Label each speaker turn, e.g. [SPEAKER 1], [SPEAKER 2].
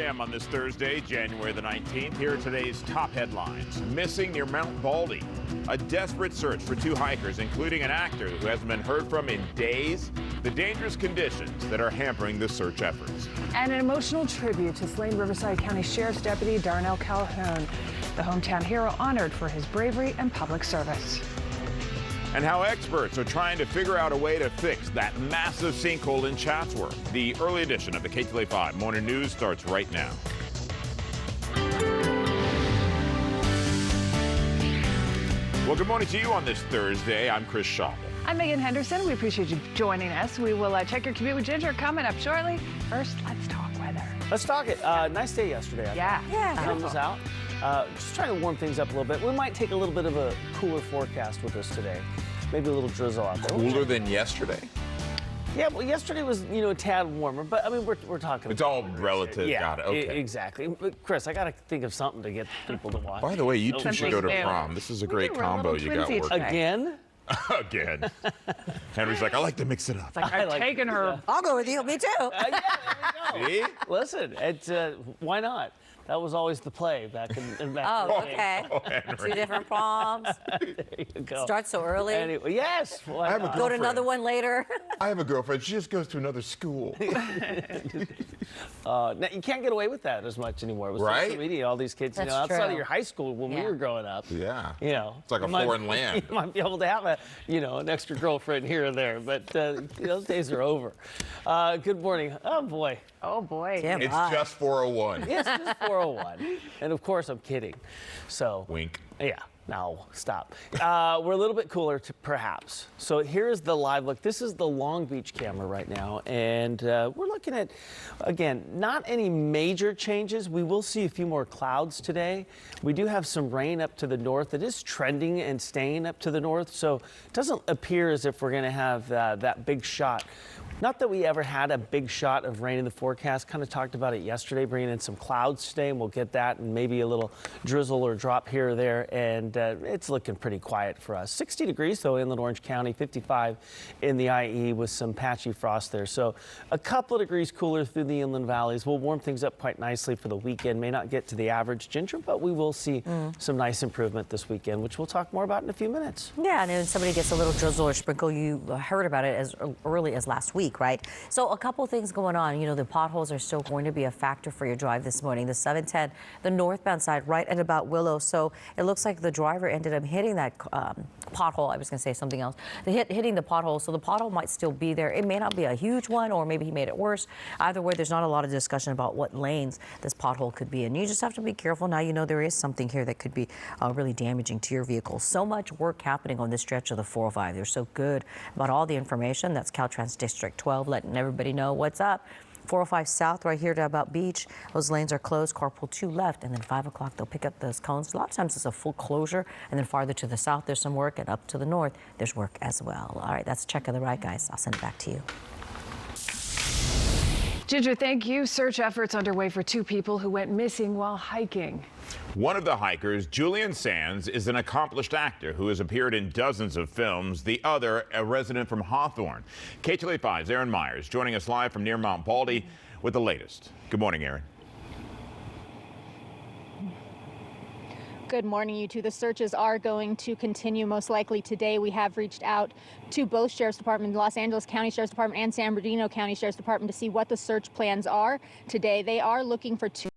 [SPEAKER 1] a.m. on this Thursday, January the 19th. Here are today's top headlines. Missing near Mount Baldy. A desperate search for two hikers, including an actor who hasn't been heard from in days. The dangerous conditions that are hampering the search efforts.
[SPEAKER 2] And an emotional tribute to slain Riverside County Sheriff's Deputy Darnell Calhoun, the hometown hero honored for his bravery and public service.
[SPEAKER 1] And how experts are trying to figure out a way to fix that massive sinkhole in Chatsworth. The early edition of the Ktla Dt Morning News starts right now. Well, good morning to you on this Thursday. I'm Chris Schauble.
[SPEAKER 2] I'm Megan Henderson. We appreciate you joining us. We will check your commute with Ginger coming up shortly. First, let's talk weather.
[SPEAKER 3] Let's talk it. Nice day yesterday. Sun was out. Just trying to warm things up a little bit. We might take a little bit of a cooler forecast with us today. Maybe a little drizzle out there.
[SPEAKER 1] Cooler than yesterday?
[SPEAKER 3] Yeah, well, yesterday was, a tad warmer, but I mean, we're talking.
[SPEAKER 1] It's all relative.
[SPEAKER 3] Yeah,
[SPEAKER 1] got it. Okay.
[SPEAKER 3] Exactly. But Chris, I got to think of something to get people to watch.
[SPEAKER 1] By the way, you two should go to
[SPEAKER 2] new.
[SPEAKER 1] prom. This is a great combo you got working.
[SPEAKER 3] Again?
[SPEAKER 1] Again. Henry's like, I like to mix it up.
[SPEAKER 2] It's like I've taken her.
[SPEAKER 4] I'll go with you. Me too.
[SPEAKER 3] Yeah, there we go.
[SPEAKER 1] See?
[SPEAKER 3] Listen, it's, why not? That was always the play back in back
[SPEAKER 4] Oh,
[SPEAKER 3] in the
[SPEAKER 4] okay.
[SPEAKER 1] Henry.
[SPEAKER 4] Two different proms.
[SPEAKER 3] day. There you go.
[SPEAKER 4] Start so early.
[SPEAKER 3] Anyway, yes. Why
[SPEAKER 1] have a
[SPEAKER 3] not?
[SPEAKER 4] Go to another one later.
[SPEAKER 1] I have a girlfriend. She just goes to another school.
[SPEAKER 3] Now, you can't get away with that as much anymore with
[SPEAKER 1] Right?
[SPEAKER 3] social media. All these kids,
[SPEAKER 4] That's
[SPEAKER 3] outside of
[SPEAKER 4] true.
[SPEAKER 3] your high school when we
[SPEAKER 4] Yeah.
[SPEAKER 3] were growing up.
[SPEAKER 1] Yeah.
[SPEAKER 3] It's
[SPEAKER 1] like a foreign land.
[SPEAKER 3] You might be able to have an extra girlfriend here or there, but those days are over. Good morning. Oh boy.
[SPEAKER 2] Oh boy.
[SPEAKER 4] Damn.
[SPEAKER 1] It's just 401.
[SPEAKER 3] Yes, just 401. And of course, I'm kidding. So.
[SPEAKER 1] Wink.
[SPEAKER 3] Yeah. No, stop. We're a little bit cooler, perhaps. So here's the live look. This is the Long Beach camera right now, and we're looking at, again, not any major changes. We will see a few more clouds today. We do have some rain up to the north. It is trending and staying up to the north, so it doesn't appear as if we're going to have that big shot. Not that we ever had a big shot of rain in the forecast. Kind of talked about it yesterday, bringing in some clouds today, and we'll get that, and maybe a little drizzle or drop here or there, and it's looking pretty quiet for us. 60 degrees, though, inland Orange County, 55 in the IE with some patchy frost there. So a couple of degrees cooler through the inland valleys. We'll warm things up quite nicely for the weekend. May not get to the average, Ginger, but we will see some nice improvement this weekend, which we'll talk more about in a few minutes.
[SPEAKER 4] Yeah, and if somebody gets a little drizzle or sprinkle, you heard about it as early as last week, right? So a couple things going on. The potholes are still going to be a factor for your drive this morning. The 710, the northbound side, right at about Willow. So it looks like the driver ended up hitting that pothole. I was going to say something else. Hitting the pothole, so the pothole might still be there. It may not be a huge one, or maybe he made it worse. Either way, there's not a lot of discussion about what lanes this pothole could be, and you just have to be careful. Now there is something here that could be really damaging to your vehicle. So much work happening on this stretch of the 405. They're so good about all the information. That's Caltrans District 12 letting everybody know what's up. 405 south right here to about Beach. Those lanes are closed. Carpool 2 left, and then 5 o'clock they'll pick up those cones. A lot of times it's a full closure, and then farther to the south there's some work, and up to the north there's work as well. All right, that's Check of the Right, guys. I'll send it back to you.
[SPEAKER 2] Ginger, thank you. Search efforts underway for two people who went missing while hiking.
[SPEAKER 1] One of the hikers, Julian Sands, is an accomplished actor who has appeared in dozens of films. The other, a resident from Hawthorne. Ktla Dt's Aaron Myers joining us live from near Mount Baldy with the latest. Good morning, Aaron.
[SPEAKER 5] Good morning, you two. The searches are going to continue most likely today. We have reached out to both Sheriff's Department, Los Angeles County Sheriff's Department and San Bernardino County Sheriff's Department to see what the search plans are today. They are looking for two